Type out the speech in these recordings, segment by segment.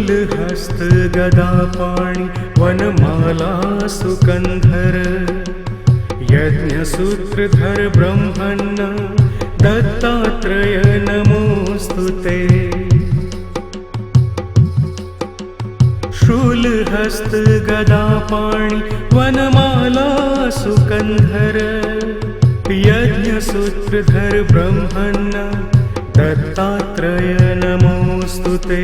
शूलहस्त गदापाणि वनमाला सुकन्धर यज्ञसूत्रधर ब्रह्मण्य दत्तात्रेय नमोस्तुते। शूलहस्त गदापाणि वनमाला सुकन्धर यज्ञसूत्रधर ब्रह्मण्य दत्तात्रेय नमोस्तुते।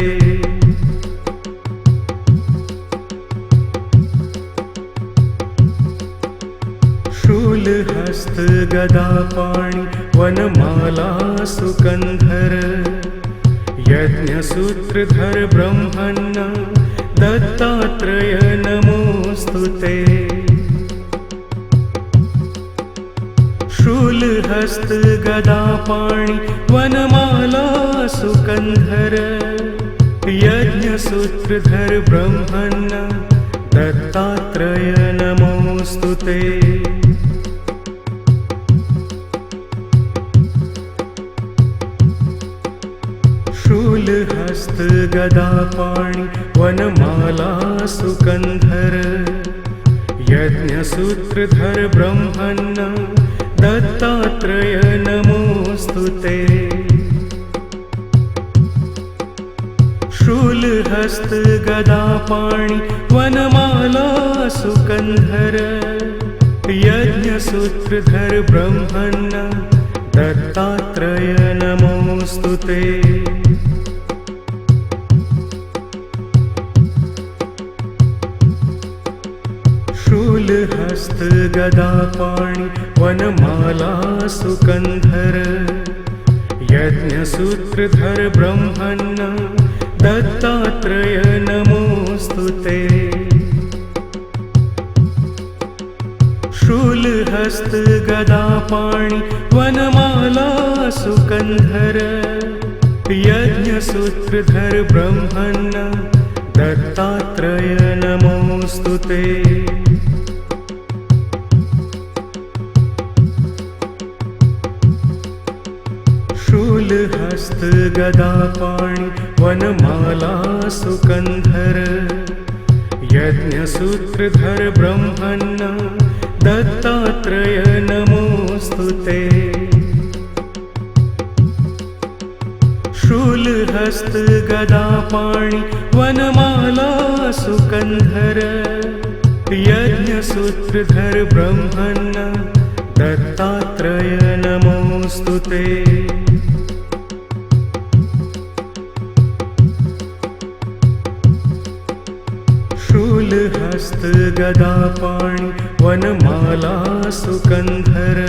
शूलहस्त गदापाणि वनमाला सुकन्धर यज्ञसूत्रधर ब्रह्मण्य दत्तात्रेय नमोस्तुते। शूलहस्त गदापाणि वनमाला सुकन्धर यज्ञसूत्रधर ब्रह्मण्य दत्तात्रेय नमोस्तुते। शूलहस्त गदापाणि वनमाला सुकन्धर यज्ञसूत्रधर ब्रह्मण्य दत्तात्रेय नमोस्तुते। शूलहस्त गदापाणि वनमाला सुकन्धर यज्ञसूत्रधर ब्रह्मण्य दत्तात्रेय नमोस्तुते। शूलहस्त गदापाणि वनमाला सुकन्धर यज्ञसूत्रधर ब्रह्मण्य दत्तात्रेय नमोस्तुते। शूलहस्त गदापाणि वनमाला सुकन्धर यज्ञसूत्रधर ब्रह्मण्य दत्तात्रेय नमोस्तुते। शूलहस्त गदापाणि वनमाला सुकन्धर यज्ञसूत्रधर ब्रह्मण्य दत्तात्रेय नमोस्तुते। शूलहस्त गदापाणि वनमाला सुकन्धर यज्ञसूत्रधर ब्रह्मण्य दत्तात्रेय नमोस्तुते। शूलहस्त गदापाणि वनमाला सुकन्धर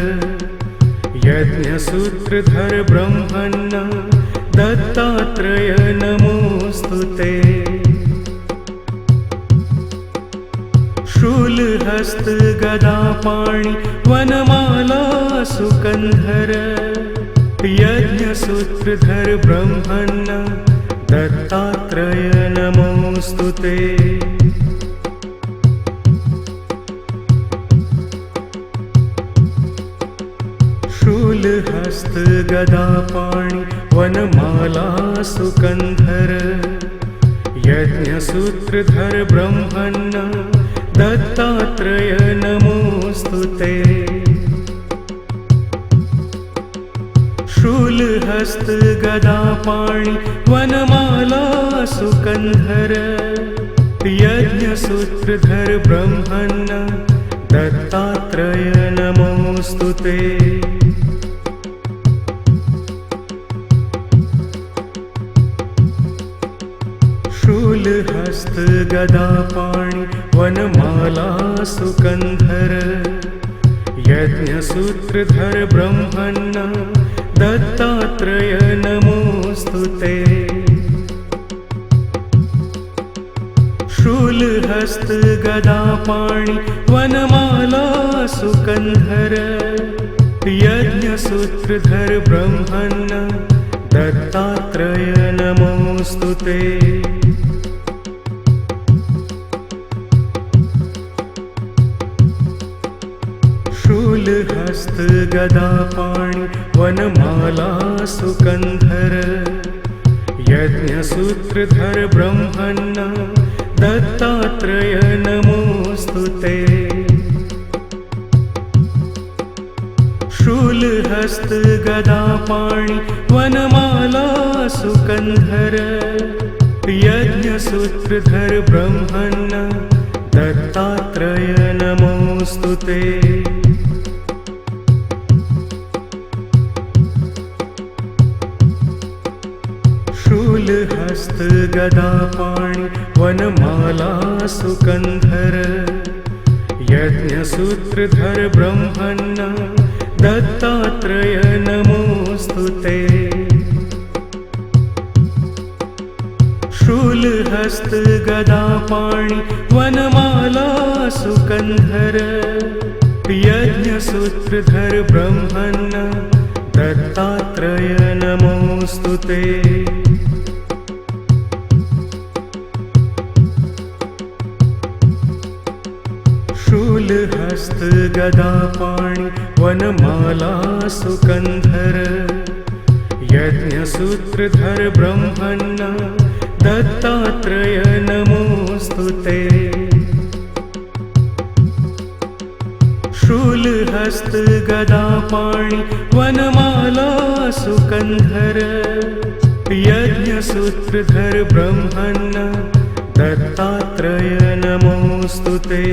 यज्ञसूत्रधर ब्रह्मण्य दत्तात्रेय नमोस्तुते। शूलहस्त गदापाणि वनमाला सुकन्धर यज्ञसूत्रधर ब्रह्मण्य दत्तात्रेय नमोस्तुते। शूलहस्त गदापाणि वनमाला सुकन्धर यज्ञसूत्रधर ब्रह्मण्य दत्तात्रेय नमोस्तुते। शूलहस्त गदापाणि वनमाला सुकन्धर यज्ञसूत्रधर ब्रह्मण्य दत्तात्रेय नमोस्तुते। शूलहस्त गदापाणि वनमाला सुकन्धर यज्ञसूत्रधर ब्रह्मण्य दत्तात्रेय नमोस्तुते। शूलहस्त गदापाणि वनमाला सुकन्धर यज्ञसूत्रधर ब्रह्मण्य दत्तात्रेय नमोस्तुते। शूलहस्त गदापाणि वनमाला सुकन्धर यज्ञसूत्रधर ब्रह्मण्ण दत्तात्रेय नमोऽस्तु ते। शूलहस्त गदापाणि वनमाला सुकन्धर यज्ञसूत्रधर ब्रह्मण्ण दत्तात्रेय नमोऽस्तु ते। शूलहस्त गदापाणि वनमाला सुकन्धर यज्ञसूत्रधर ब्रह्मण्ण दत्तात्रेय नमोऽस्तु ते। शूलहस्त गदापाणि वनमाला सुकन्धर यज्ञसूत्रधर ब्रह्मण्ण दत्तात्रेय नमोऽस्तु ते। शूलहस्त गदापाणि वनमाला सुकन्धर यज्ञसूत्रधर ब्रह्मण्ण दत्तात्रेय नमोऽस्तु ते। शूलहस्त गदापाणि वनमाला सुकन्धर यज्ञसूत्रधर ब्रह्मण्ण दत्तात्रेय नमोऽस्तु ते।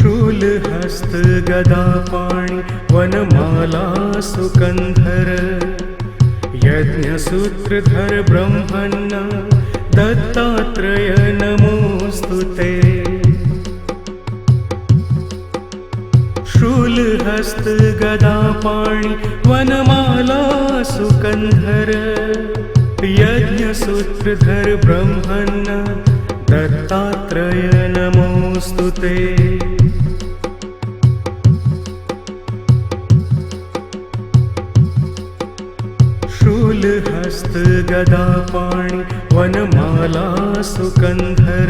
शूलहस्त गदापाणि वनमाला सुकन्धर यज्ञसूत्रधर ब्रह्मण्ण दत्तात्रेय नमोऽस्तु ते। शूलहस्त गदापाणि वनमाला सुकन्धर यज्ञसूत्रधर ब्रह्मण्ण दत्तात्रेय नमोऽस्तु ते। शूलहस्त गदापाणि वनमाला सुकन्धर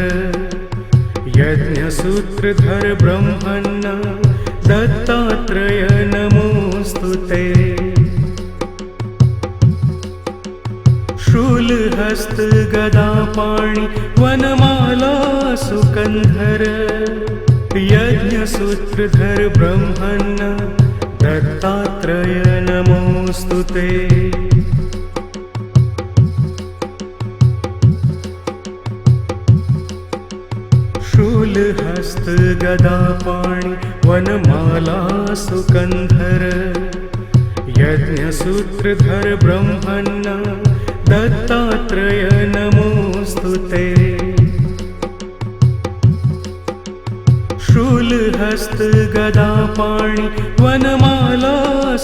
यज्ञसूत्रधर ब्रह्मण्ण दत्तात्रेय नमोऽस्तु ते। शूलहस्त गदापाणि वनमाला सुकन्धर यज्ञसूत्रधर ब्रह्मण्ण दत्तात्रेय नमोऽस्तु ते। शूलहस्त गदापाणि वनमाला सुकन्धर यज्ञसूत्रधर ब्रह्मण्ण दत्तात्रेय नमोऽस्तु ते। शूलहस्त गदापाणि वनमाला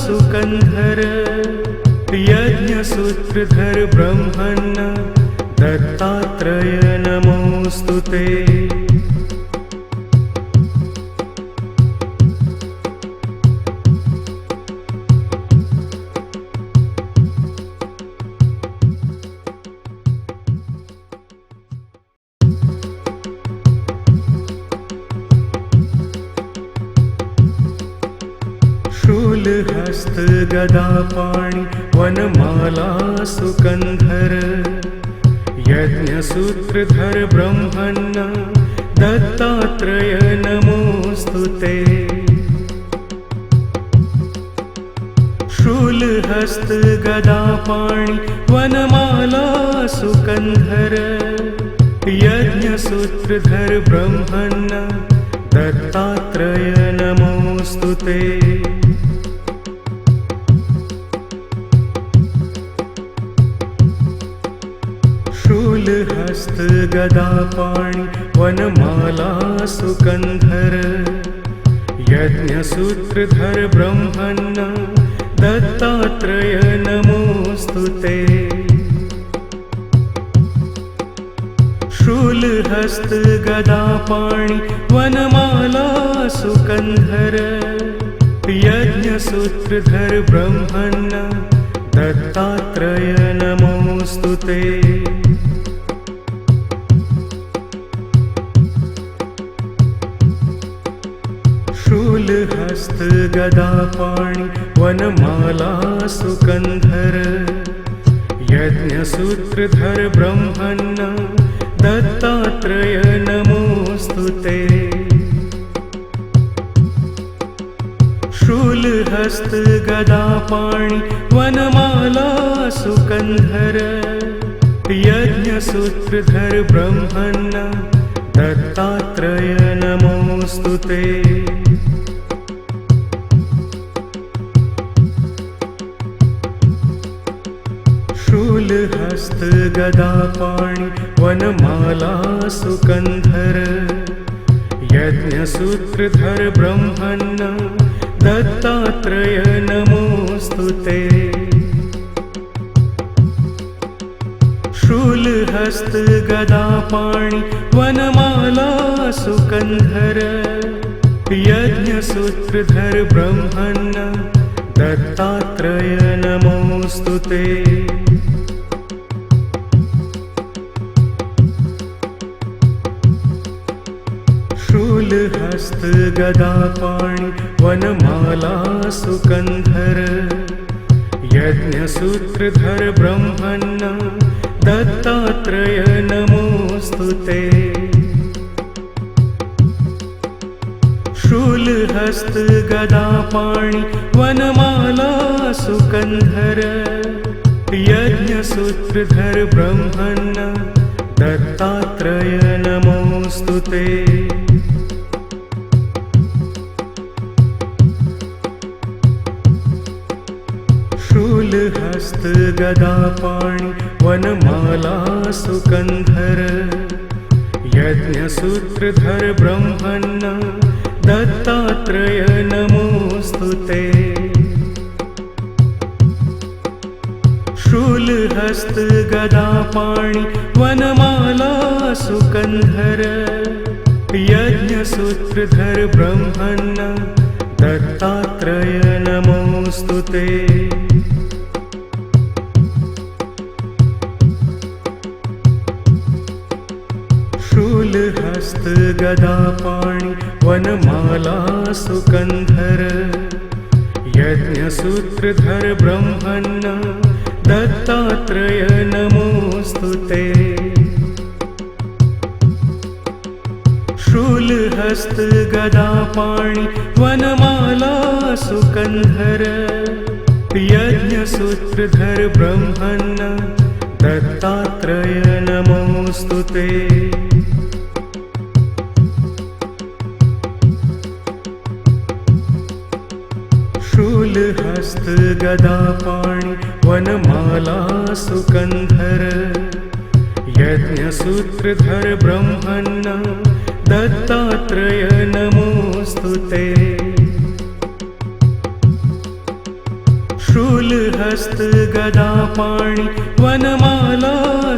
सुकन्धर यज्ञसूत्रधर ब्रह्मण्ण दत्तात्रेय नमोऽस्तु ते। शूलहस्त गदापाणि वनमाला सुकन्धर यज्ञसूत्रधर ब्रह्मण्ण दत्तात्रेय नमोऽस्तु ते। शूलहस्त गदापाणि वनमाला सुकन्धर यज्ञसूत्रधर ब्रह्मण्ण दत्तात्रेय नमोऽस्तु ते। शूलहस्त गदापाणि वनमाला सुकन्धर यज्ञसूत्रधर ब्रह्मण्ण दत्तात्रेय नमोऽस्तु ते। शूलहस्त गदापाणि वनमाला सुकन्धर यज्ञसूत्रधर ब्रह्मण्ण दत्तात्रेय नमोऽस्तु ते। शूलहस्तगदापाणि वनमाला सुकन्धर यज्ञसूत्रधर ब्रह्मण्ण दत्तात्रेय नमोऽस्तुते। शूलहस्तगदापाणि वनमाला सुकन्धर यज्ञसूत्रधर ब्रह्मण्ण दत्तात्रेय नमोऽस्तुते। शूलहस्तगदापाणि वनमाला सुकन्धर यज्ञसूत्रधर ब्रह्मण्ण दत्तात्रेय नमोऽस्तुते। शूलहस्तगदापाणि वनमाला सुकन्धर यज्ञसूत्रधर ब्रह्मण्ण दत्तात्रेय नमोऽस्तुते। शूलहस्तगदापाणि वनमाला सुकन्धर यज्ञसूत्रधर ब्रह्मण्ण दत्तात्रेय नमोऽस्तुते। शूलहस्तगदापाणि वनमाला सुकन्धर यज्ञसूत्रधर ब्रह्मण्ण दत्तात्रेय नमोऽस्तुते। शूलहस्तगदापाणि वनमाला सुकन्धर यज्ञसूत्रधर ब्रह्मण्ण दत्तात्रेय नमोऽस्तुते। शूलहस्तगदापाणि वनमाला सुकन्धर यज्ञसूत्रधर ब्रह्मण्ण दत्तात्रेय नमोऽस्तुते। शूलहस्तगदापाणि वनमाला सुकन्धर यज्ञसूत्रधर ब्रह्मण्ण दत्तात्रेय नमोऽस्तुते। शूलहस्तगदापाणि वनमाला सुकन्धर यज्ञसूत्रधर ब्रह्मण्ण दत्तात्रेय नमोऽस्तुते। शूलहस्तगदापाणि वनमाला सुकन्धर यज्ञसूत्रधर ब्रह्मण्ण दत्तात्रेय नमोऽस्तुते। शूलहस्तगदापाणि वनमाला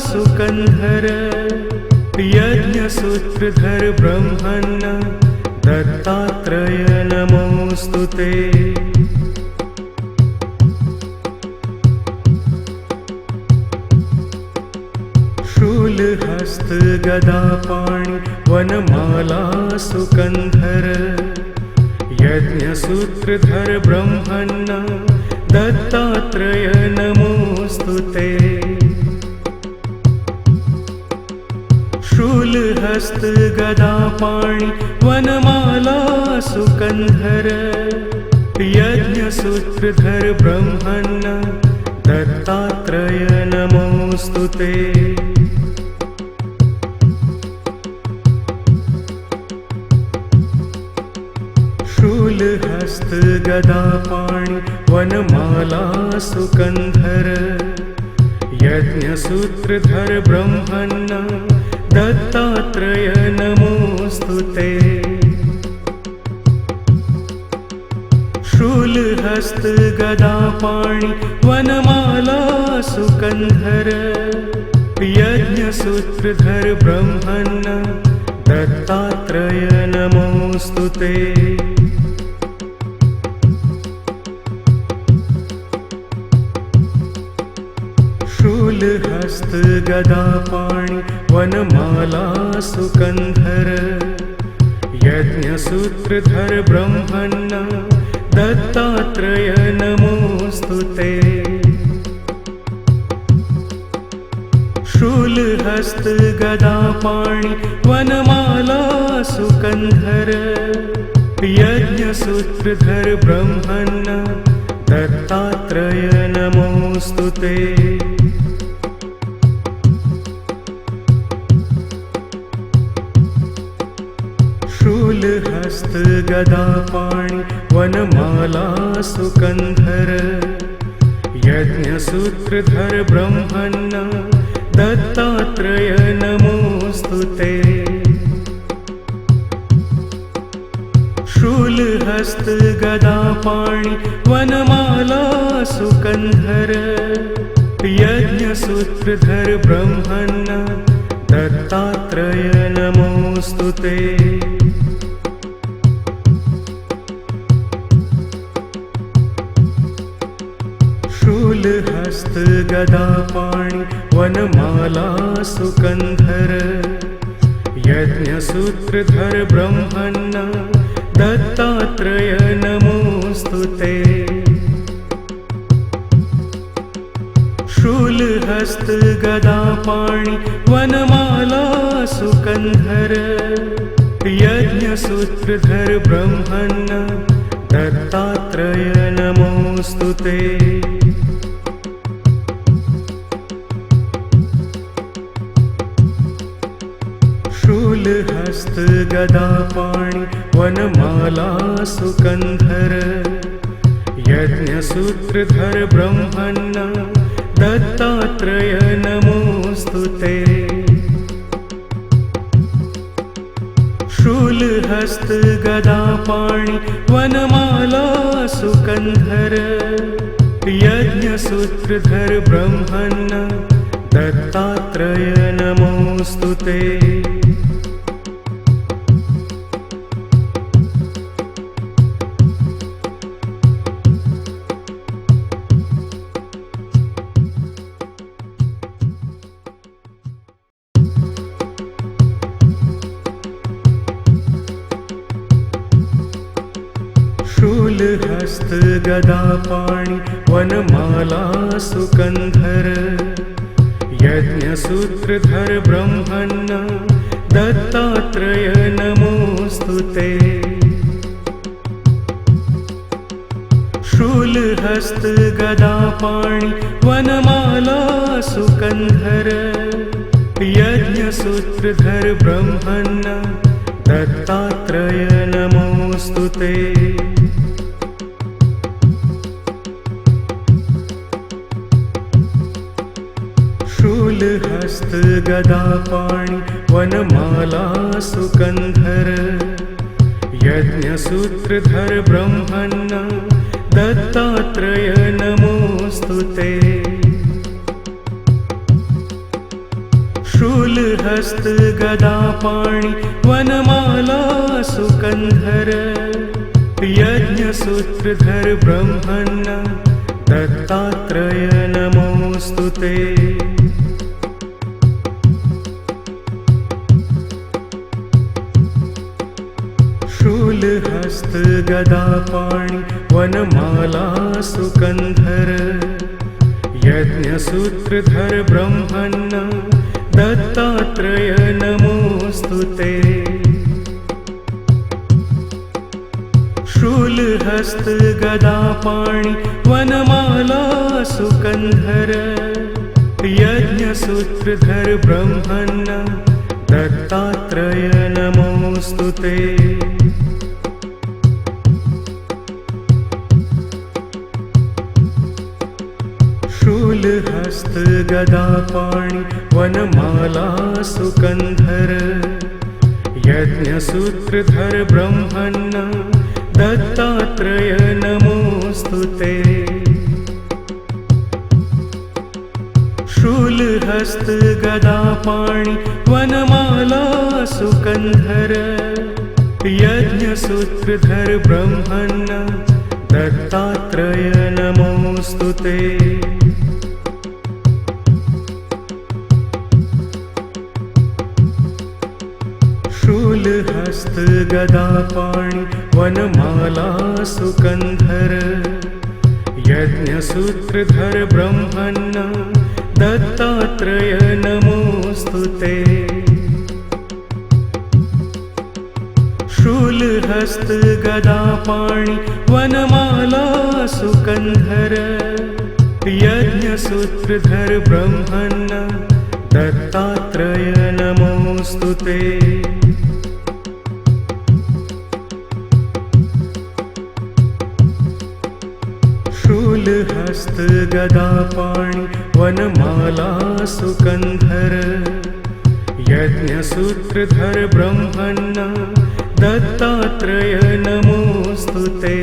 सुकन्धर यज्ञसूत्रधर ब्रह्मण्ण दत्तात्रेय नमोऽस्तुते। शूलहस्तगदापाणि वनमाला सुकन्धर यज्ञसूत्रधर ब्रह्मण्ण दत्तात्रेय नमोऽस्तुते। शूलहस्तगदापाणि वनमाला सुकन्धर यज्ञसूत्रधर ब्रह्मण्ण दत्तात्रेय नमोऽस्तुते। शूलहस्तगदापाणि वनमाला सुकन्धर यज्ञसूत्रधर ब्रह्मण्ण दत्तात्रेय नमोऽस्तुते। शूलहस्तगदापाणि वनमाला सुकन्धर यज्ञसूत्रधर ब्रह्मण्ण दत्तात्रेय नमोऽस्तुते। शूलहस्तगदापाणि वनमाला सुकन्धर यज्ञसूत्रधर यज्ञसूत्रधर ब्रह्मण्ण दत्तात्रेय नमोऽस्तु ते। शूलहस्त गदा पाणि वनमाला सुकन्धर यज्ञसूत्रधर ब्रह्मण्ण दत्तात्रेय नमोऽस्तु ते। शूलहस्त गदा पाणि वनमाला सुकन्धर यज्ञसूत्रधर ब्रह्मण्ण दत्तात्रेय नमोऽस्तु ते। शूलहस्त गदा पाणि वनमाला सुकन्धर यज्ञसूत्रधर ब्रह्मण्ण दत्तात्रेय नमोऽस्तु ते। शूलहस्त गदा पाणि वनमाला सुकन्धर यज्ञसूत्रधर ब्रह्मण्ण दत्तात्रेय नमोऽस्तु ते। शूलहस्त गदा पाणि वनमाला सुकन्धर यज्ञसूत्रधर ब्रह्मण्ण दत्तात्रेय नमोऽस्तु ते। शूलहस्त गदा पाणि वनमाला सुकन्धर यज्ञसूत्रधर ब्रह्मण्ण दत्तात्रेय नमोऽस्तु ते। शूलहस्त गदा पाणि वनमाला सुकन्धर यज्ञसूत्रधर ब्रह्मण्ण दत्तात्रेय नमोऽस्तु ते। शूलहस्त गदा पाणि वनमाला सुकन्धर यज्ञसूत्रधर ब्रह्मण्ण दत्तात्रेय नमोऽस्तु ते। शूलहस्त गदा पाणि वनमाला सुकन्धर यज्ञसूत्रधर ब्रह्मण्ण दत्तात्रेय नमोऽस्तु ते। शूलहस्त गदा पाणि वनमाला सुकन्धर यज्ञसूत्रधर ब्रह्मण्ण दत्तात्रेय नमोऽस्तु ते। शूलहस्त गदा पाणि वनमाला सुकन्धर यज्ञसूत्रधर ब्रह्मण्ण दत्तात्रेय नमोऽस्तु ते। शूलहस्त गदा पाणि वनमाला सुकन्धर यज्ञसूत्रधर ब्रह्मण्ण दत्तात्रेय नमोऽस्तु ते। शूलहस्त गदा पाणि वनमाला सुकन्धर यज्ञसूत्रधर ब्रह्मण्ण दत्तात्रेय नमोऽस्तु ते। शूलहस्त गदा पाणि वनमाला सुकन्धर यज्ञसूत्रधर ब्रह्मण्ण दत्तात्रेय नमोऽस्तु ते। शूलहस्त गदा पाणि वनमाला सुकन्धर यज्ञसूत्रधर ब्रह्मण्ण दत्तात्रेय नमोऽस्तु ते। शूलहस्त शूलहस्तगदापाणि वनमाला सुकन्धर यज्ञसूत्रधर ब्रह्मण्ण दत्तात्रेय नमोऽस्तुते। शूलहस्तगदापाणि वनमाला सुकन्धर यज्ञसूत्रधर ब्रह्मण्ण दत्तात्रेय नमोऽस्तुते। शूलहस्तगदापाणि वनमाला सुकन्धर यज्ञसूत्रधर ब्रह्मण्ण दत्तात्रेय नमोऽस्तुते।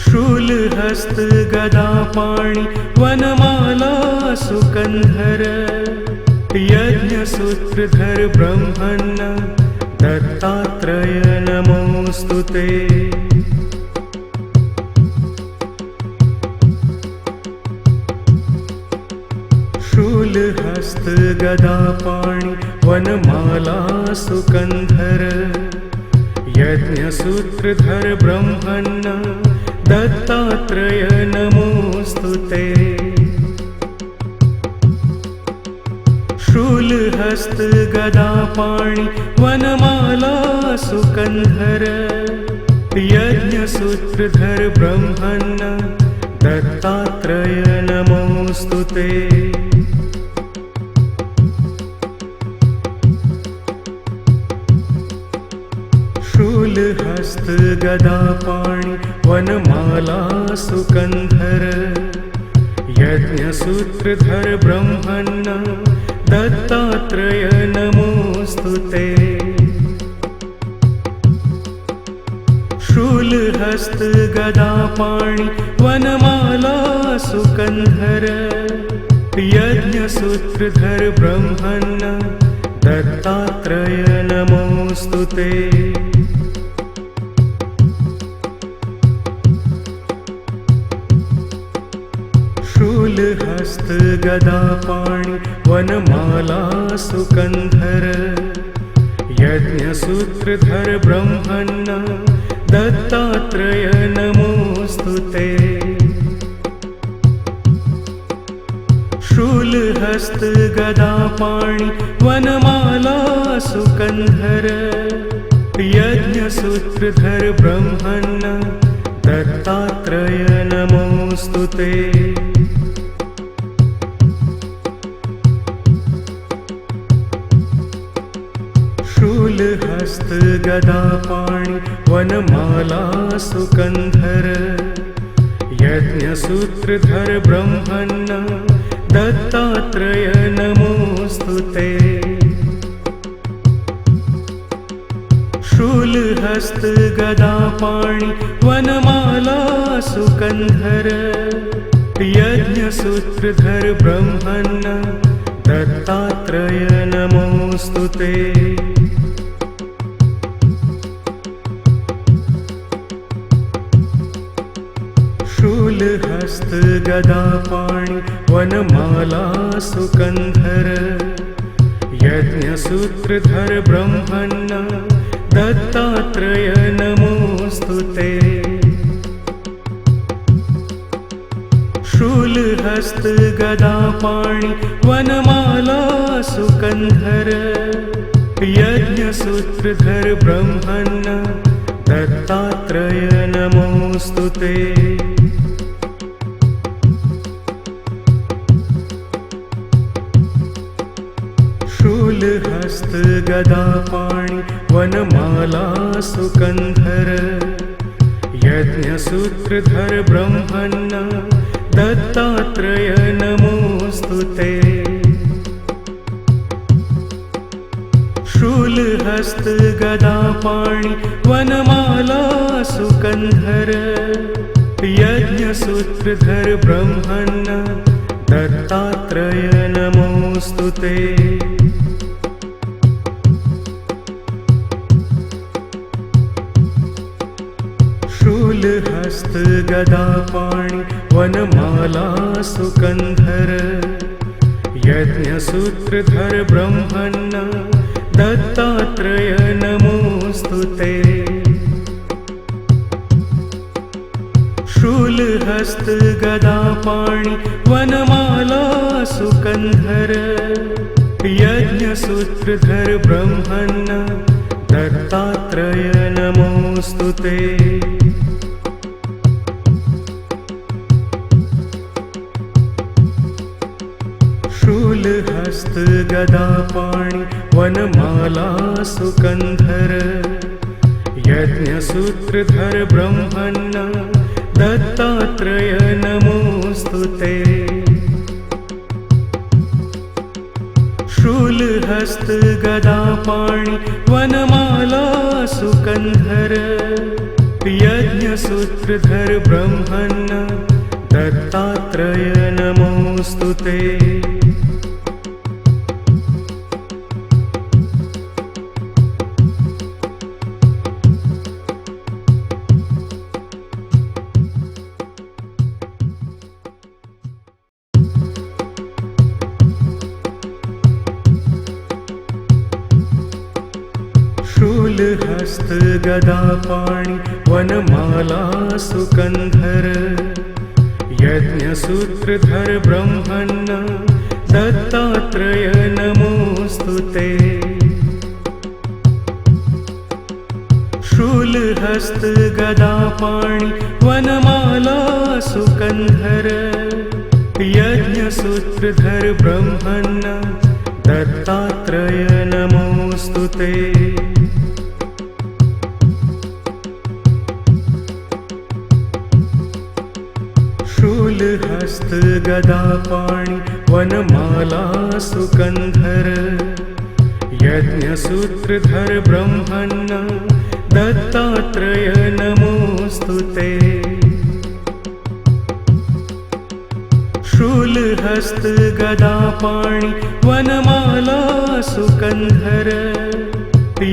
शूलहस्तगदापाणि वनमाला सुकन्धर यज्ञसूत्रधर ब्रह्मण्ण दत्तात्रेय नमोऽस्तुते। शूलहस्तगदापाणि वनमाला सुकन्धर यज्ञसूत्रधर ब्रह्मण्ण दत्तात्रेय नमोऽस्तुते। शूलहस्तगदापाणि वनमाला सुकन्धर यज्ञसूत्रधर ब्रह्मण्ण दत्तात्रेय नमोऽस्तुते। शूलहस्तगदापाणि वनमाला सुकन्धर यज्ञसूत्रधर ब्रह्मण्ण दत्तात्रेय नमोऽस्तुते। शूलहस्तगदापाणि वनमाला सुकन्धर यज्ञसूत्रधर ब्रह्मण्ण दत्तात्रेय नमोऽस्तुते। शूलहस्तगदापाणि वनमाला सुकन्धर यज्ञसूत्रधर ब्रह्मण्ण दत्तात्रेय नमोऽस्तुते। शूलहस्तगदापाणि वनमाला सुकन्धर यज्ञसूत्रधर ब्रह्मण्ण दत्तात्रेय नमोऽस्तुते। शूलहस्तगदापाणि वनमाला सुकन्धर यज्ञसूत्रधर ब्रह्मण्ण दत्तात्रेय नमोऽस्तुते। शूलहस्तगदापाणि वनमाला सुकन्धर यज्ञसूत्रधर ब्रह्मण्ण दत्तात्रेय नमोऽस्तुते। शूलहस्तगदापाणि वनमाला सुकन्धर यज्ञसूत्रधर ब्रह्मण्ण दत्तात्रेय नमोऽस्तुते। शूलहस्तगदापाणि वनमाला सुकन्धर यज्ञसूत्रधर ब्रह्मण्ण दत्तात्रेय नमोऽस्तुते। शूलहस्तगदापाणि वनमाला सुकन्धर यज्ञसूत्रधर ब्रह्मण्ण दत्तात्रेय नमोऽस्तुते। शूलहस्तगदापाणि वनमाला सुकन्धर यज्ञसूत्रधर ब्रह्मण्ण दत्तात्रेय नमोऽस्तुते। शूलहस्तगदापाणि वनमाला सुकन्धर यज्ञसूत्रधर ब्रह्मण्ण दत्तात्रेय नमोऽस्तु ते। शूलहस्त गदापाणि वनमाला सुकन्धर यज्ञसूत्रधर ब्रह्मण्ण दत्तात्रेय नमोऽस्तु ते। शूलहस्त गदापाणि वनमाला सुकन्धर यज्ञसूत्रधर ब्रह्मण्ण दत्तात्रेय नमोऽस्तु ते। शूलहस्त गदापाणि वनमाला सुकन्धर यज्ञसूत्रधर ब्रह्मण्ण दत्तात्रेय नमोऽस्तु ते। शूलहस्त गदापाणि वनमाला सुकन्धर यज्ञसूत्रधर ब्रह्मण्ण दत्तात्रेय नमोऽस्तु ते। शूलहस्त गदापाणि वनमाला सुकन्धर यज्ञसूत्रधर ब्रह्मण्ण दत्तात्रेय नमोऽस्तु ते। शूलहस्त गदापाणि वनमाला सुकन्धर यज्ञसूत्रधर ब्रह्मण्ण दत्तात्रेय नमोऽस्तु ते। शूलहस्त गदापाणि वनमाला सुकन्धर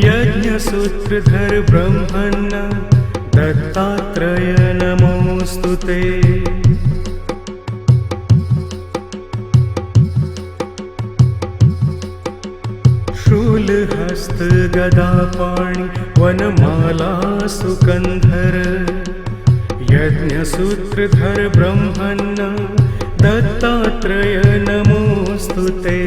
यज्ञसूत्रधर ब्रह्मण्ण दत्तात्रेय नमोऽस्तु ते। शूलहस्त गदापाणि वनमाला सुकन्धर यज्ञसूत्रधर ब्रह्मण्ण दत्तात्रेय नमोऽस्तु ते।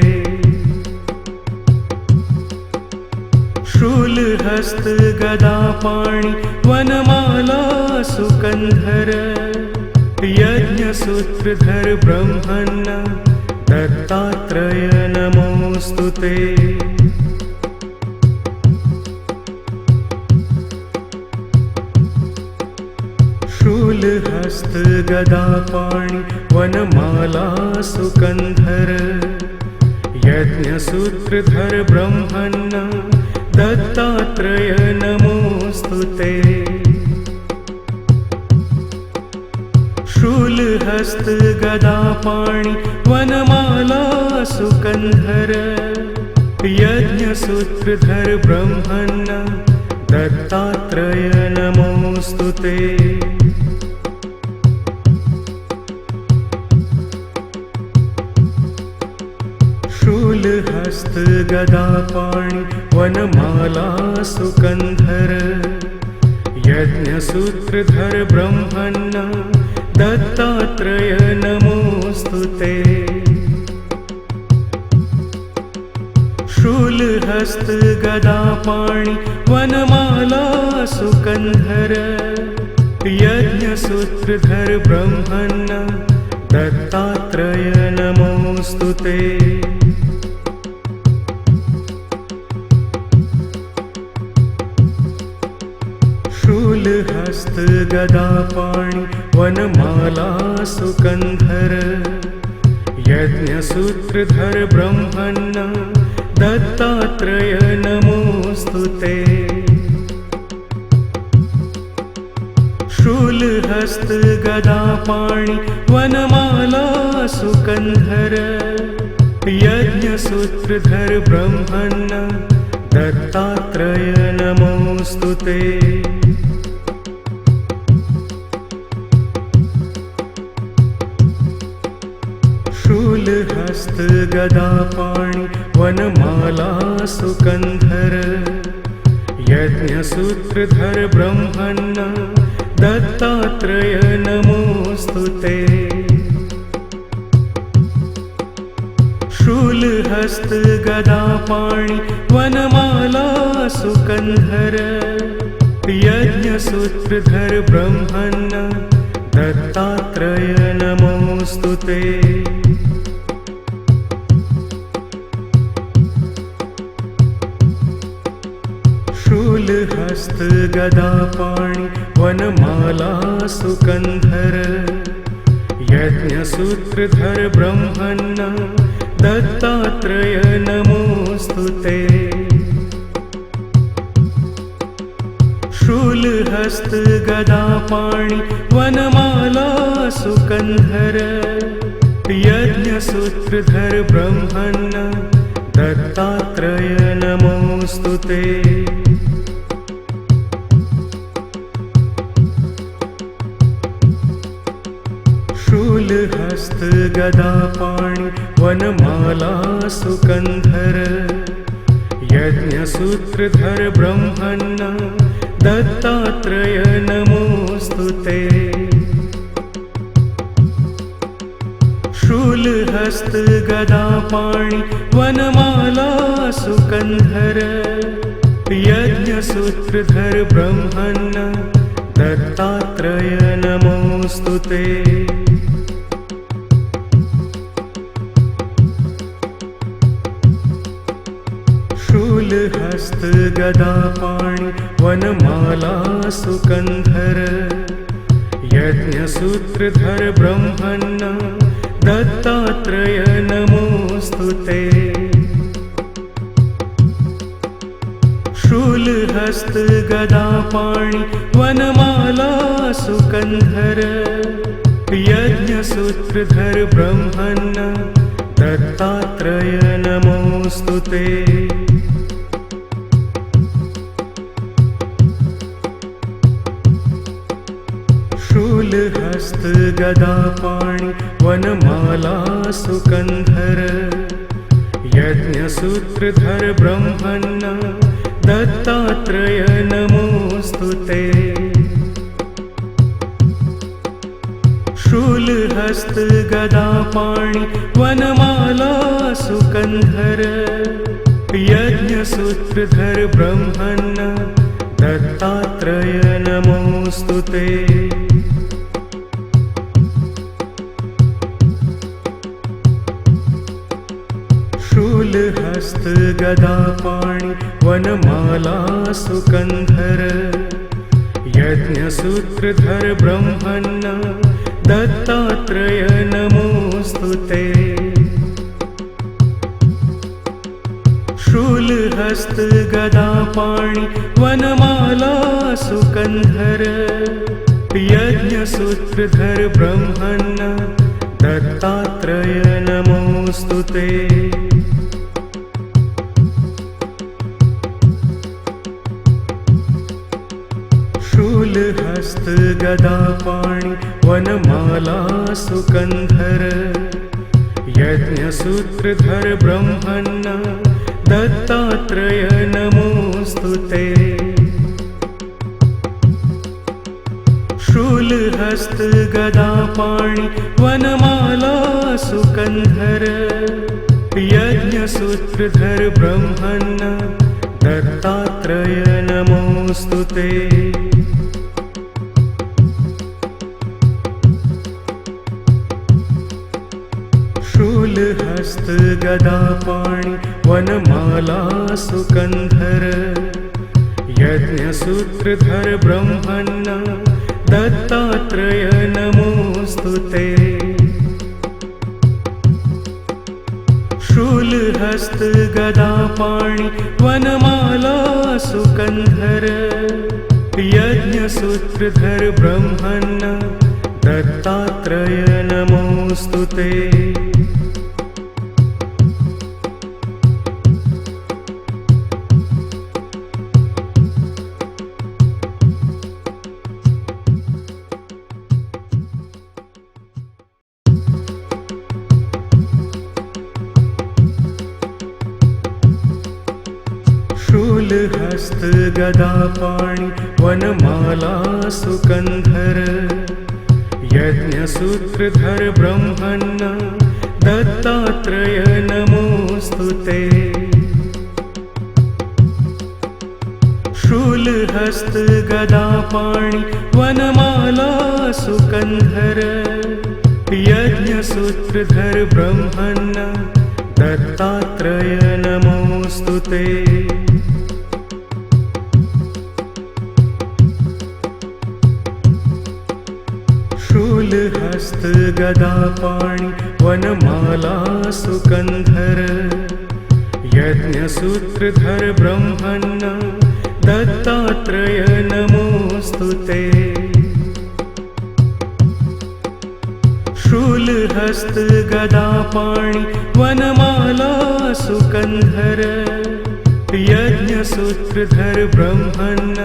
शूलहस्त गदापाणि वनमाला सुकन्धर यज्ञसूत्रधर ब्रह्मण्ण दत्तात्रेय नमोऽस्तु ते। शूलहस्त गदापाणि वनमाला सुकन्धर यज्ञसूत्रधर ब्रह्मण्ण दत्तात्रेय नमोऽस्तु ते। शूलहस्त गदापाणि वनमाला सुकन्धर यज्ञसूत्रधर ब्रह्मण्ण दत्तात्रेय नमोऽस्तु ते। शूलहस्त गदापाणि वनमाला सुकन्धर यज्ञसूत्रधर ब्रह्मण्ण दत्तात्रेय नमोऽस्तु ते। शूलहस्त गदापाणि वनमाला सुकन्धर यज्ञसूत्रधर ब्रह्मण्ण दत्तात्रेय नमोऽस्तु ते। शूलहस्त गदापाणि वनमाला सुकन्धर यज्ञसूत्रधर ब्रह्मण्ण दत्तात्रेय नमोऽस्तु ते। शूलहस्त गदापाणि वनमाला सुकन्धर यज्ञसूत्रधर ब्रह्मण्ण दत्तात्रेय नमोऽस्तु ते। शूलहस्त गदा सुकन्धर यज्ञसूत्रधर ब्रह्मण्ण दत्तात्रेय नमोऽस्तु ते। शूलहस्त गदापाणि वनमाला सुकन्धर यज्ञसूत्रधर ब्रह्मण्ण दत्तात्रेय नमोऽस्तु ते। शूलहस्त गदापाणि वनमाला सुकन्धर यज्ञसूत्रधर ब्रह्मण्ण दत्तात्रेय नमोऽस्तु ते। शूलहस्त गदापाणि वनमाला सुकन्धर यज्ञसूत्रधर ब्रह्मण्ण दत्तात्रेय नमोऽस्तु ते। शूलहस्त गदापाणि वनमाला सुकन्धर यज्ञसूत्रधर ब्रह्मण्ण दत्तात्रेय नमोऽस्तु ते। शूलहस्त गदापाणि वनमाला सुकन्धर यज्ञसूत्रधर ब्रह्मण्ण दत्तात्रेय नमोऽस्तु ते। शूलहस्त गदापाणि वनमाला सुकन्धर यज्ञसूत्रधर ब्रह्मण्ण दत्तात्रेय नमोऽस्तु ते। शूलहस्त गदापाणि वनमाला सुकन्धर यज्ञसूत्रधर ब्रह्मण्ण दत्तात्रेय नमोऽस्तु ते। शूलहस्त गदापाणि वनमाला सुकन्धर यज्ञसूत्रधर ब्रह्मण्ण दत्तात्रेय नमोऽस्तु ते। शूलहस्त गदापाणि वनमाला सुकन्धर यज्ञसूत्रधर ब्रह्मण्ण दत्तात्रेय नमोऽस्तु ते। शूलहस्त गदापाणि वनमाला सुकन्धर यज्ञसूत्रधर ब्रह्मण्ण दत्तात्रेय नमोऽस्तु ते। शूलहस्त गदापाणि वनमाला सुकन्धर यज्ञसूत्रधर ब्रह्मण्ण दत्तात्रेय नमोऽस्तु ते। शूलहस्त गदापाणि वनमाला सुकन्धर यज्ञसूत्रधर ब्रह्मण्ण दत्तात्रेय नमोऽस्तु ते। शूलहस्त गदापाणि वनमाला सुकन्धर यज्ञसूत्रधर ब्रह्मण्ण दत्तात्रेय नमोऽस्तु ते। शूलहस्त गदापाणि वनमाला सुकन्धर यज्ञसूत्रधर ब्रह्मण्ण दत्तात्रेय नमोऽस्तु ते। शूलहस्त गदापाणि वनमाला सुकन्धर यज्ञसूत्रधर ब्रह्मण्ण दत्तात्रेय नमोऽस्तु ते। शूलहस्त गदापाणि वनमाला सुकन्धर यज्ञसूत्रधर ब्रह्मण्य दत्तात्रेय नमोऽस्तु ते। शूलहस्त गदापाणि वनमाला सुकन्धर यज्ञसूत्रधर ब्रह्मण्य दत्तात्रेय नमोऽस्तु ते। शूलहस्त गदापाणि वनमाला सुकन्धर यज्ञसूत्रधर ब्रह्मण्य दत्तात्रेय नमोऽस्तु ते। शूलहस्त गदापाणि वनमाला सुकन्धर यज्ञसूत्रधर ब्रह्मण्य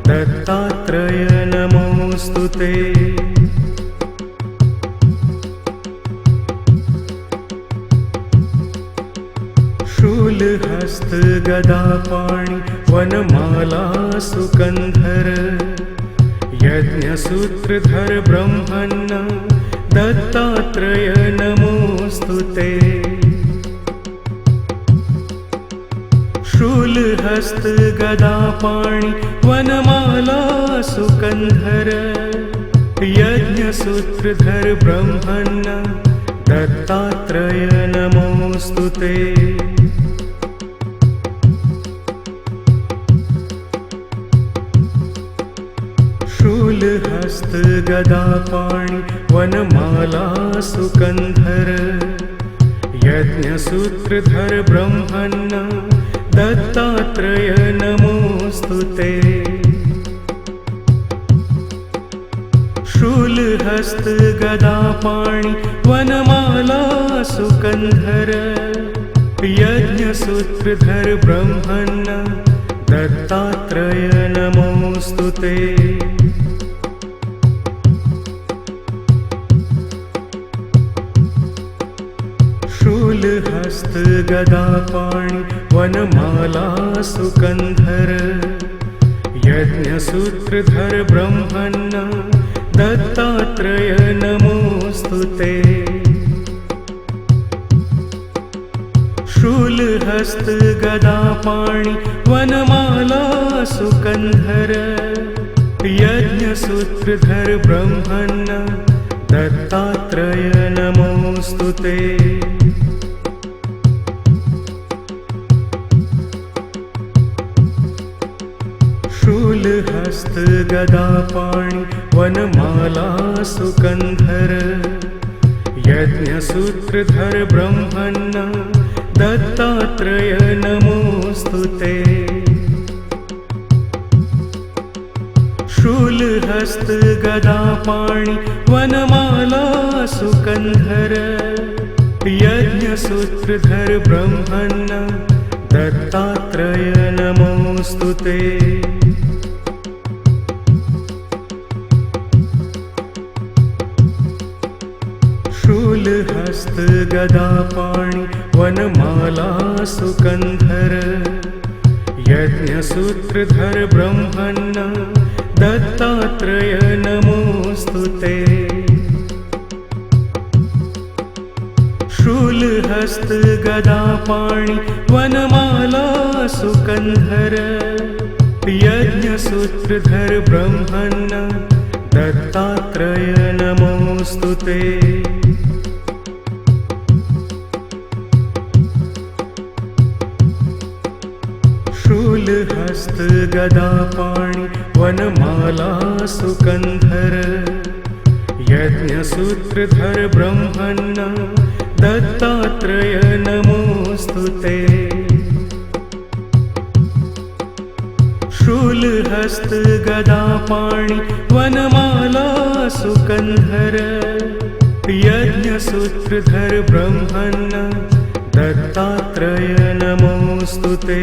दत्तात्रेय नमोऽस्तु ते। शूलहस्त गदापाणि वनमाला सुकन्धर यज्ञसूत्रधर ब्रह्मण्य दत्तात्रेय नमोऽस्तु ते। शूलहस्त गदापाणि वनमाला सुकन्धर यज्ञसूत्रधर ब्रह्मण्य दत्तात्रेय नमोऽस्तु ते। शूलहस्त गदापाणि वनमाला सुकन्धर यज्ञसूत्रधर ब्रह्मण्य दत्तात्रेय नमोऽस्तु ते। शूलहस्त गदापाणि वनमाला सुकन्धर यज्ञसूत्रधर ब्रह्मण्य दत्तात्रेय नमोऽस्तु ते। शूलहस्त गदापाणि वनमाला सुकन्धर यज्ञसूत्रधर ब्रह्मण्य दत्तात्रेय नमोऽस्तु ते। शूलहस्त गदापाणि वनमाला सुकन्धर यज्ञसूत्रधर ब्रह्मण्य दत्तात्रेय नमोऽस्तु ते। शूलहस्त गदापाणि वनमाला सुकन्धर यज्ञसूत्रधर ब्रह्मण्य दत्तात्रेय नमोऽस्तु ते। शूलहस्त गदापाणि वनमाला सुकन्धर यज्ञसूत्रधर ब्रह्मण्य दत्तात्रेय नमोऽस्तु ते। शूलहस्त गदापाणि वनमाला सुकन्धर यज्ञसूत्रधर ब्रह्मण्य दत्तात्रेय नमोऽस्तु ते। शूलहस्त गदापाणि वनमाला सुकन्धर यज्ञसूत्रधर ब्रह्मण्य दत्तात्रेय नमोऽस्तु ते। शूलहस्त गदापाणि वनमाला सुकन्धर यज्ञसूत्रधर ब्रह्मण्य दत्तात्रेय नमोऽस्तु ते। शूलहस्त गदापाणि वनमाला सुकन्धर यज्ञसूत्रधर ब्रह्मण्य दत्तात्रेय नमोऽस्तु ते।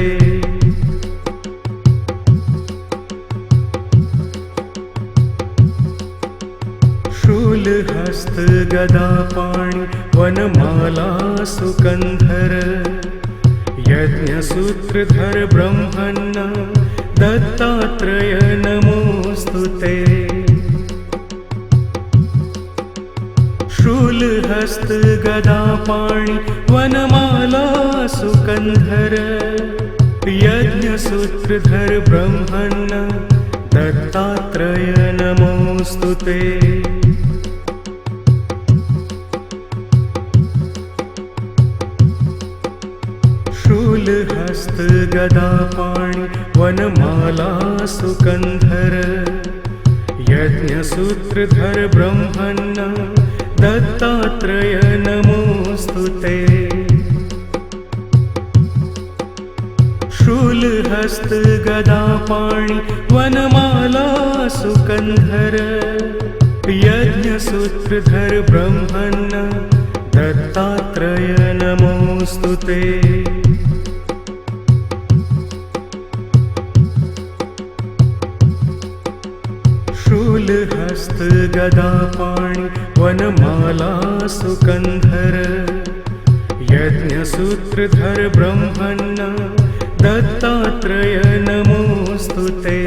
शूलहस्त गदापाणि वनमाला सुकन्धर यज्ञसूत्रधर ब्रह्मण्ण दत्तात्रेय नमोऽस्तु ते। शूलहस्त गदापाणि वनमाला सुकन्धर यज्ञसूत्रधर ब्रह्मण्ण दत्तात्रेय नमोऽस्तु ते। शूलहस्त गदापाणि वनमाला सुकन्धर यज्ञसूत्रधर ब्रह्मण्ण दत्तात्रेय नमोऽस्तु ते। शूलहस्त गदापाणि वनमाला सुकन्धर यज्ञसूत्रधर ब्रह्मण्ण दत्तात्रेय नमोऽस्तु ते। शूलहस्त गदापाणि वनमाला सुकन्धर यज्ञसूत्रधर ब्रह्मण्ण दत्तात्रेय नमोऽस्तु ते।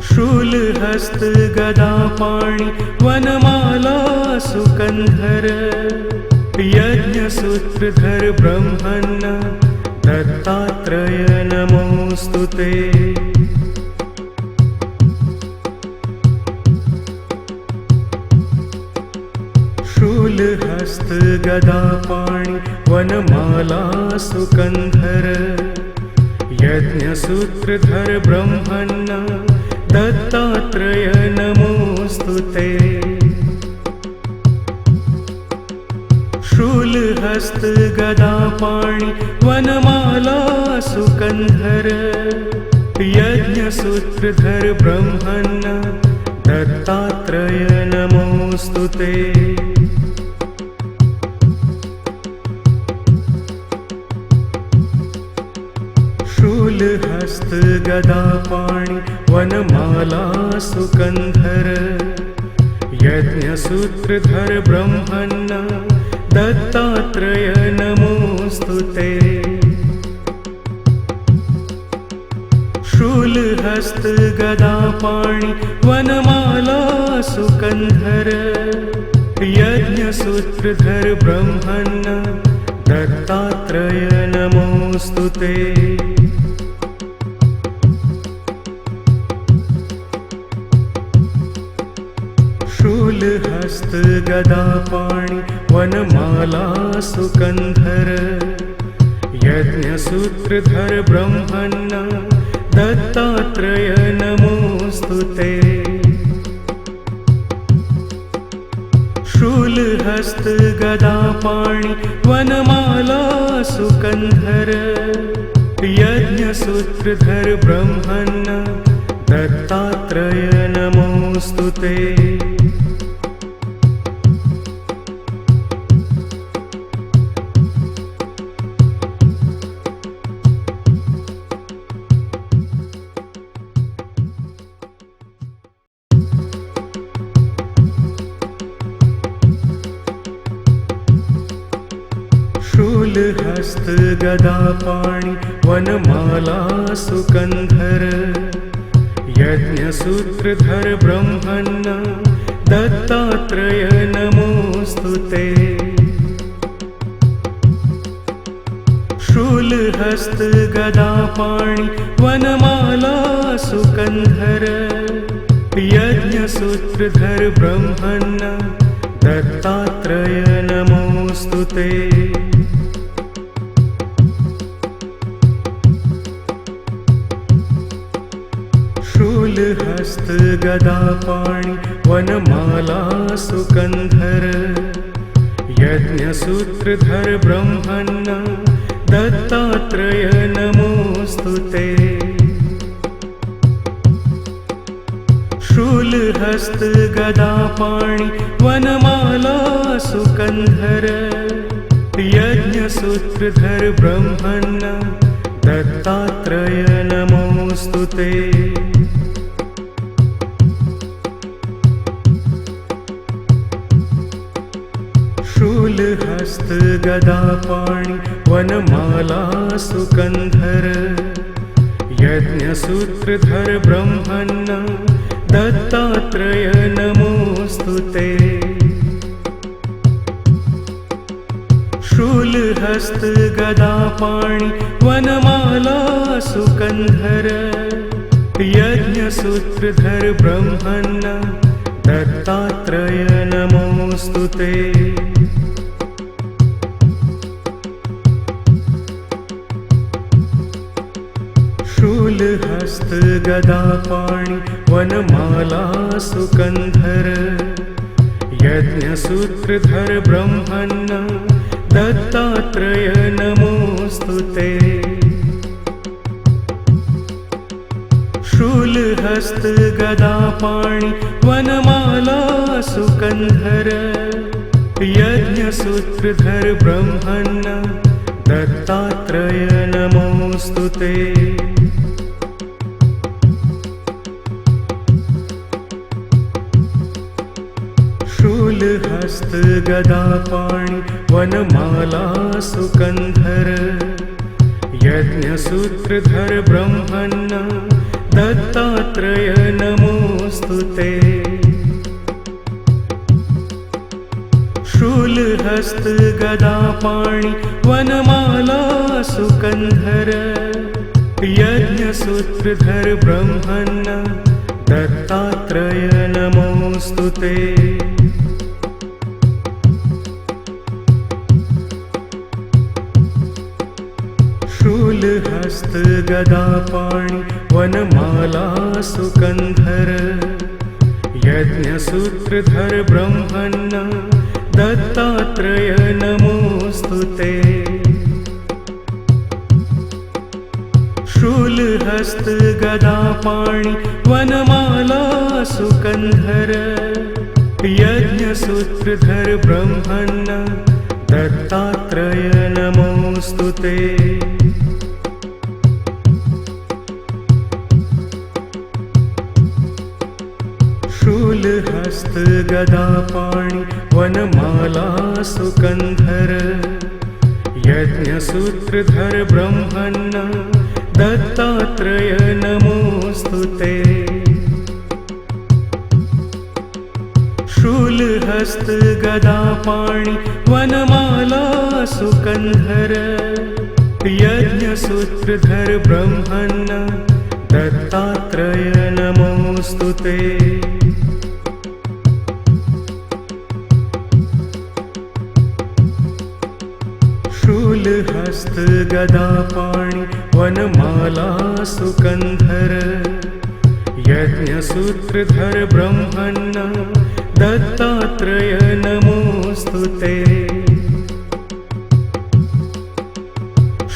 शूलहस्त गदापाणि वनमाला सुकन्धर यज्ञसूत्रधर ब्रह्मण्ण दत्तात्रेय नमोऽस्तु ते। शूलहस्त गदापाणि वनमाला सुकन्धर यज्ञसूत्रधर ब्रह्मण्ण दत्तात्रेय नमोऽस्तु ते। शूलहस्त गदापाणि वनमाला सुकन्धर यज्ञसूत्रधर ब्रह्मण्ण दत्तात्रेय नमोऽस्तु ते। शूलहस्त गदापाणि वनमाला सुकन्धर यज्ञसूत्रधर ब्रह्मण्ण दत्तात्रेय नमोऽस्तु ते। शूलहस्त गदापाणि वनमाला सुकन्धर यज्ञसूत्रधर ब्रह्मण्ण दत्तात्रेय नमोऽस्तु ते। शूलहस्त गदापाणि वनमाला सुकन्धर यज्ञसूत्रधर ब्रह्मण्ण दत्तात्रेय नमोऽस्तु ते। शूलहस्त गदापाणि वनमाला सुकन्धर यज्ञसूत्रधर ब्रह्मण्ण दत्तात्रेय नमोऽस्तु ते। शूलहस्त गदापाणि वनमाला सुकन्धर यज्ञसूत्रधर ब्रह्मण्ण दत्तात्रेय नमोऽस्तु ते। शूलहस्त गदापाणि वनमाला सुकन्धर यज्ञसूत्रधर ब्रह्मण्ण दत्तात्रेय नमोऽस्तु ते। शूलहस्त गदापाणि वनमाला सुकन्धर यज्ञसूत्रधर ब्रह्मण्ण दत्तात्रेय नमोऽस्तु ते। शूलहस्त गदापाणि वनमाला सुकन्धर यज्ञसूत्रधर ब्रह्मण्ण दत्तात्रेय नमोऽस्तु ते। शूलहस्त गदापाणि वनमाला सुकन्धर यज्ञसूत्रधर ब्रह्मण्ण दत्तात्रेय नमोऽस्तु ते। शूलहस्त गदापाणि वनमाला सुकन्धर यज्ञसूत्रधर ब्रह्मण्ण दत्तात्रेय नमोऽस्तु ते। शूलहस्त गदापाणि वनमाला सुकन्धर यज्ञसूत्रधर ब्रह्मण्ण दत्तात्रेय नमोऽस्तु ते। शूलहस्त गदापाणि वनमाला सुकन्धर यज्ञसूत्रधर ब्रह्मण्ण दत्तात्रेय नमोऽस्तु ते। शूलहस्त गदापाणि वनमाला सुकन्धर यज्ञसूत्रधर ब्रह्मण्ण दत्तात्रेय नमोऽस्तु ते। शूलहस्त गदापाणि वनमाला सुकन्धर यज्ञसूत्रधर ब्रह्मण्ण दत्तात्रेय नमोऽस्तु ते। शूलहस्त गदापाणि वनमाला सुकन्धर यज्ञसूत्रधर ब्रह्मण्ण दत्तात्रेय नमोऽस्तु ते। शूलहस्त गदापाणि वनमाला सुकन्धर यज्ञसूत्रधर ब्रह्मण्ण दत्तात्रेय नमोऽस्तु ते। शूलहस्त गदापाणि वनमाला सुकन्धर यज्ञसूत्रधर ब्रह्मण्ण दत्तात्रेय नमोऽस्तु ते। शूलहस्त गदापाणि वनमाला सुकन्धर यज्ञसूत्रधर ब्रह्मण्ण दत्तात्रेय नमोऽस्तु ते। शूलहस्त गदापाणि वनमाला सुकन्धर यज्ञसूत्रधर ब्रह्मण्ण दत्तात्रेय नमोऽस्तु ते।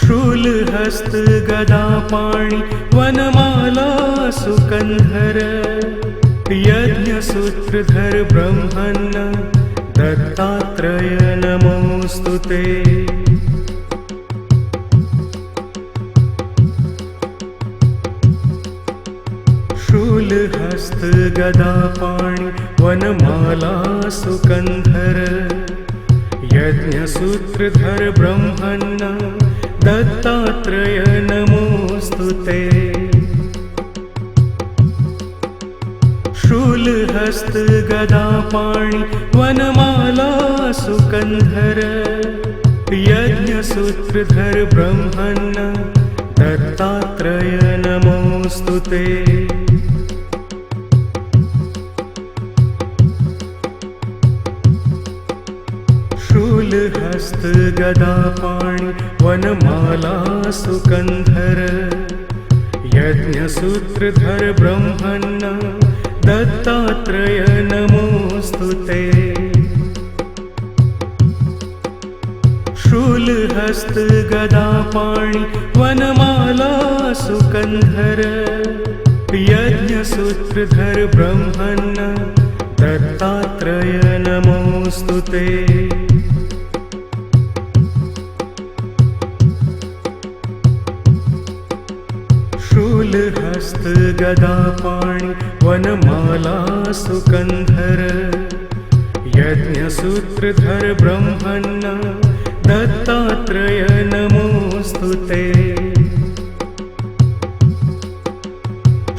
शूलहस्त गदापाणि वनमाला सुकन्धर यज्ञसूत्रधर ब्रह्मण्ण दत्तात्रेय नमोऽस्तु ते। शूलहस्त गदापाणि वनमाला सुकन्धर यज्ञसूत्रधर ब्रह्मण्ण दत्तात्रेय नमोऽस्तु ते। शूलहस्त गदापाणि वनमाला सुकन्धर यज्ञसूत्रधर ब्रह्मण्ण दत्तात्रेय नमोऽस्तु ते। शूलहस्त गदापाणि वनमाला सुकन्धर यज्ञसूत्रधर ब्रह्मण्ण दत्तात्रेय नमोऽस्तु ते। शूलहस्त गदापाणि वनमाला सुकन्धर यज्ञसूत्रधर ब्रह्मण्ण दत्तात्रेय नमोऽस्तु ते। शूलहस्त गदापाणि वनमाला सुकन्धर यज्ञसूत्रधर ब्रह्मण्ण दत्तात्रेय नमोऽस्तु ते।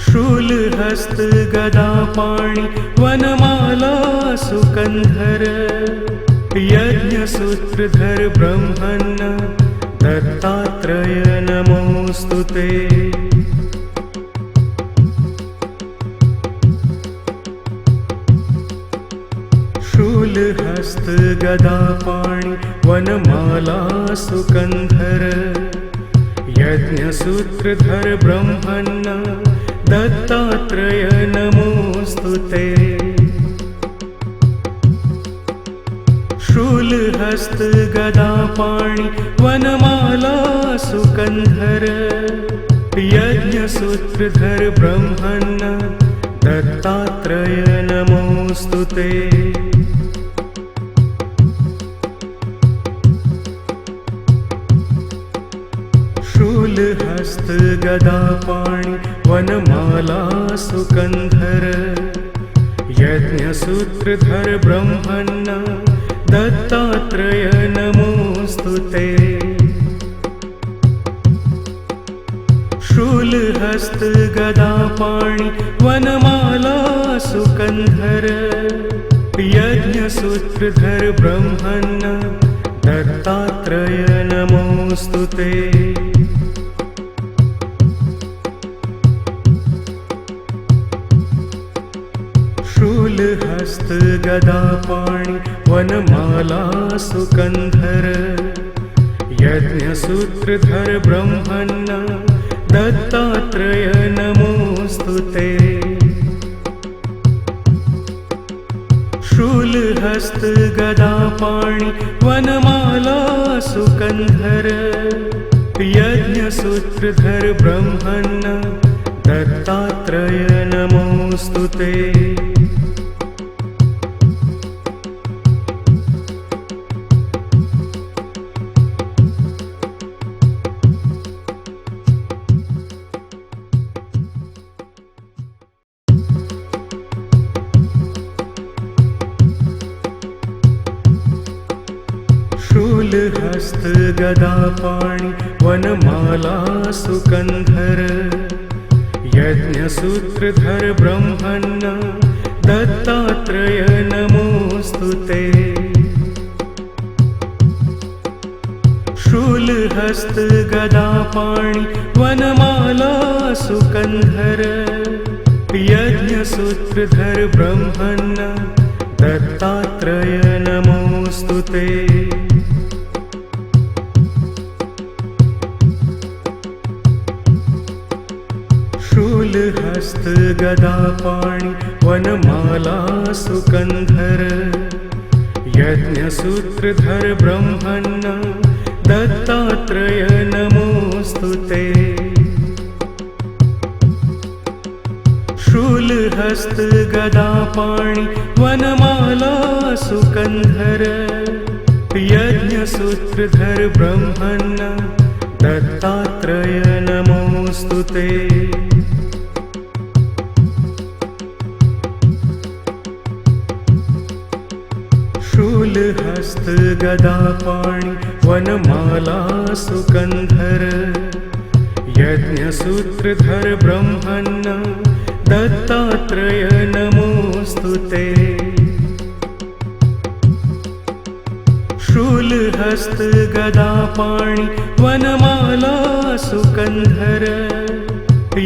शूलहस्त गदापाणि वनमाला सुकन्धर यज्ञसूत्रधर ब्रह्मन् दत्तात्रेय नमोऽस्तु ते। शूलहस्त गदापाणि वनमाला सुकन्धर यज्ञसूत्रधर ब्रह्मन् दत्तात्रेय नमोऽस्तु ते। शूलहस्त गदापाणि वनमाला सुकन्धर यज्ञसूत्रधर ब्रह्मन् दत्तात्रेय नमोऽस्तु ते। शूलहस्त गदापाणि वनमाला सुकन्धर यज्ञसूत्रधर ब्रह्मन् दत्तात्रेय नमोऽस्तु ते। शूलहस्त गदापाणि वनमाला सुकन्धर यज्ञसूत्रधर ब्रह्मन् दत्तात्रेय नमोऽस्तु ते। शूलहस्त गदापाणि वनमाला सुकन्धर यज्ञसूत्रधर ब्रह्मन् दत्तात्रेय नमोऽस्तु ते। शूलहस्त गदापाणि वनमाला सुकन्धर यज्ञसूत्रधर ब्रह्मन् दत्तात्रेय नमोऽस्तु ते। शूलहस्त गदापाणि वनमाला सुकन्धर यज्ञसूत्रधर ब्रह्मन् दत्तात्रेय नमोऽस्तु ते। शूलहस्त गदापाणि वनमाला सुकन्धर यज्ञसूत्रधर ब्रह्मन् दत्तात्रेय नमोऽस्तु ते। शूलहस्त गदापाणि वनमाला सुकन्धर यज्ञसूत्रधर ब्रह्मन् दत्तात्रेय नमोऽस्तु ते। शूलहस्त गदापाणि वनमाला सुकन्धर यज्ञसूत्रधर ब्रह्मन् दत्तात्रेय नमोऽस्तु ते। शूलहस्त गदापाणि वनमाला सुकन्धर यज्ञसूत्रधर ब्रह्मन् दत्तात्रेय नमोऽस्तु ते। शूलहस्त गदापाणि वनमाला सुकन्धर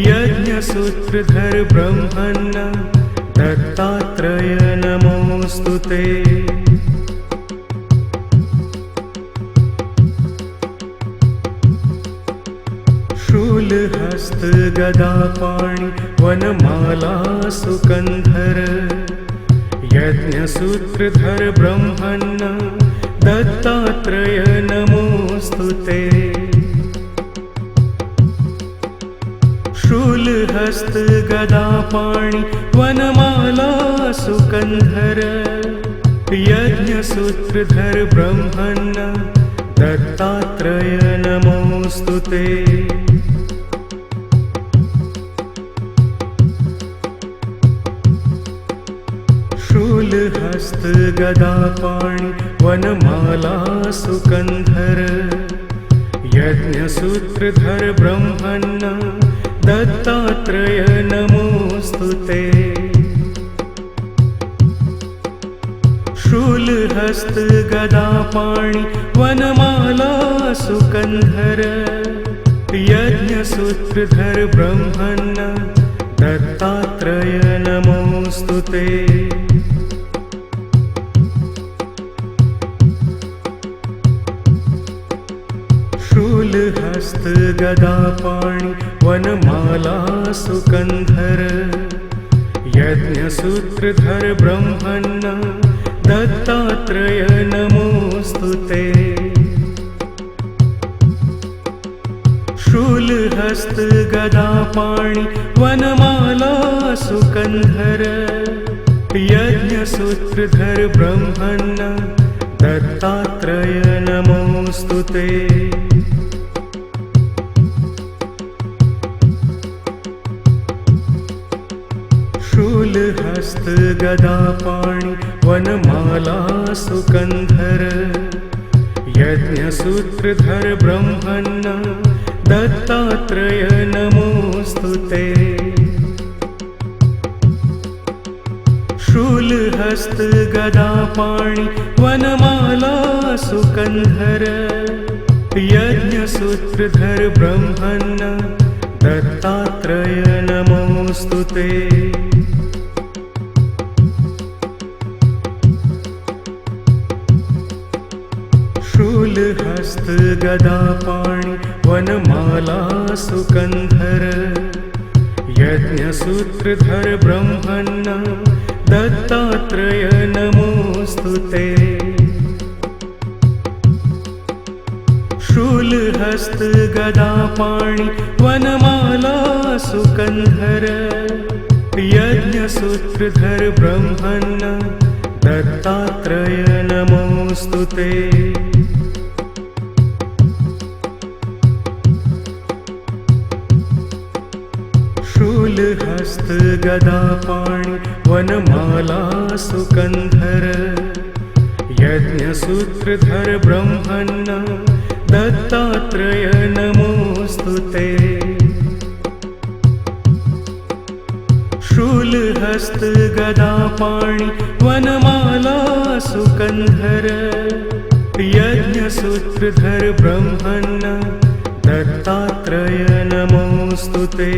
यज्ञसूत्रधर ब्रह्मन् दत्तात्रेय नमोऽस्तु ते। शूलहस्त गदापाणि वनमाला सुकन्धर यज्ञसूत्रधर ब्रह्मन् दत्तात्रेय नमोऽस्तु ते। शूलहस्त गदापाणि वनमाला सुकन्धर यज्ञसूत्रधर ब्रह्मन् दत्तात्रेय नमोऽस्तु ते। शूलहस्त गदापाणि वनमाला सुकन्धर यज्ञसूत्रधर ब्रह्मण्ण दत्तात्रेय नमोऽस्तु ते। शूलहस्त गदापाणि वनमाला सुकन्धर यज्ञसूत्रधर ब्रह्मण्ण दत्तात्रेय नमोऽस्तु ते। शूलहस्त गदापाणि वनमाला सुकन्धर यज्ञसूत्रधर ब्रह्मण्ण दत्तात्रेय नमोऽस्तु ते। शूलहस्त गदापाणि वनमाला सुकन्धर यज्ञसूत्रधर ब्रह्मण्ण दत्तात्रेय नमोऽस्तु ते। शूलहस्त गदापाणि वनमाला सुकन्धर यज्ञसूत्रधर ब्रह्मण्ण दत्तात्रेय नमोऽस्तु ते। शूलहस्त गदापाणि वनमाला सुकन्धर यज्ञसूत्रधर ब्रह्मण्ण दत्तात्रेय नमोऽस्तु ते। शूलहस्त गदापाणि वनमाला सुकन्धर यज्ञसूत्रधर ब्रह्मण्ण दत्तात्रेय नमोऽस्तु ते। शूलहस्त गदापाणि वनमाला सुकन्धर यज्ञसूत्रधर ब्रह्मण्ण दत्तात्रेय नमोऽस्तु ते। शूलहस्त गदापाणि वनमाला सुकन्धर यज्ञसूत्रधर ब्रह्मण्ण दत्तात्रेय नमोऽस्तु ते। शूलहस्त गदापाणि वनमाला सुकन्धर यज्ञसूत्रधर ब्रह्मण्ण दत्तात्रेय नमोऽस्तु ते।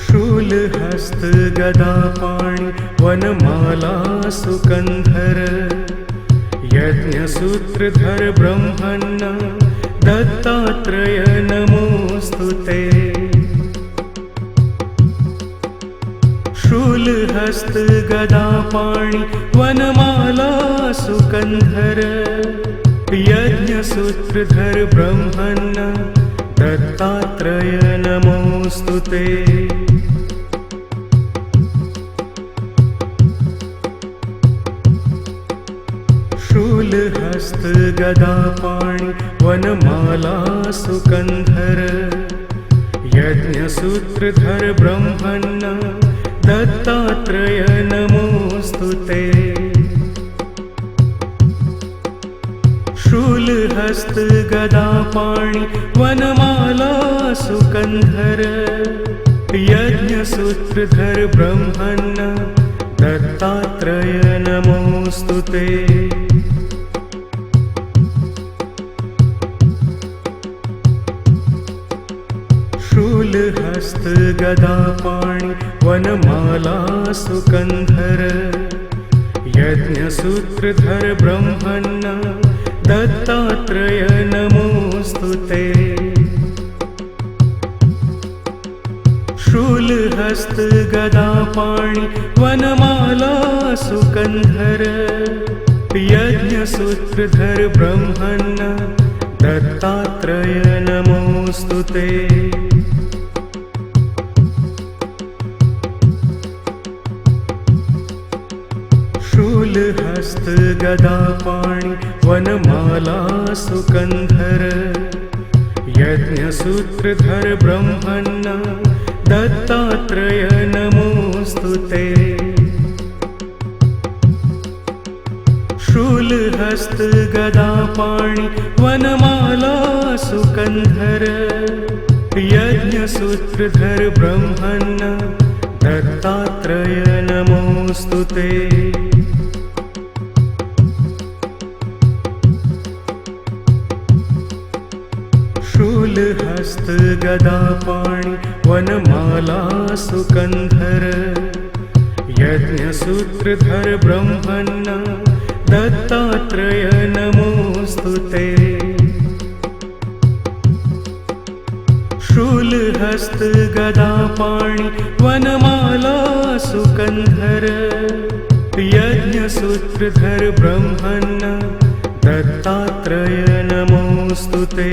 शूलहस्त गदापाणि वनमाला सुकन्धर यज्ञसूत्रधर ब्रह्मण्ण दत्तात्रेय नमोऽस्तु ते। शूलहस्त गदापाणि वनमाला सुकन्धर यज्ञसूत्रधर ब्रह्मण्ण दत्तात्रेय नमोऽस्तु ते। शूलहस्त गदापाणि वनमाला सुकन्धर यज्ञसूत्रधर ब्रह्मण्ण दत्तात्रेय नमोऽस्तु ते। शूलहस्त गदापाणि वनमाला सुकन्धर यज्ञसूत्रधर ब्रह्मण्ण दत्तात्रेय नमोऽस्तु ते। शूलहस्त गदापाणि वनमाला सुकन्धर यज्ञसूत्रधर ब्रह्मण्ण दत्तात्रेय नमोऽस्तु ते। शूलहस्त गदापाणि वनमाला सुकन्धर यज्ञसूत्रधर ब्रह्मण्ण दत्तात्रेय नमोऽस्तु ते। शूलहस्त गदापाणि वनमाला सुकन्धर यज्ञसूत्रधर ब्रह्मण्ण दत्तात्रय नमोऽस्तु ते। शूलहस्त गदापाणि वनमाला सुकन्धर यज्ञसूत्रधर ब्रह्मन् दत्तात्रय नमोऽस्तु ते। शूलहस्त गदापाणि वनमाला सुकन्धर यज्ञसूत्रधर ब्रह्मन् दत्तात्रय नमोऽस्तु ते। शूलहस्त गदापाणि वनमाला सुकन्धर यज्ञसूत्रधर ब्रह्मन् दत्तात्रय नमोऽस्तु ते।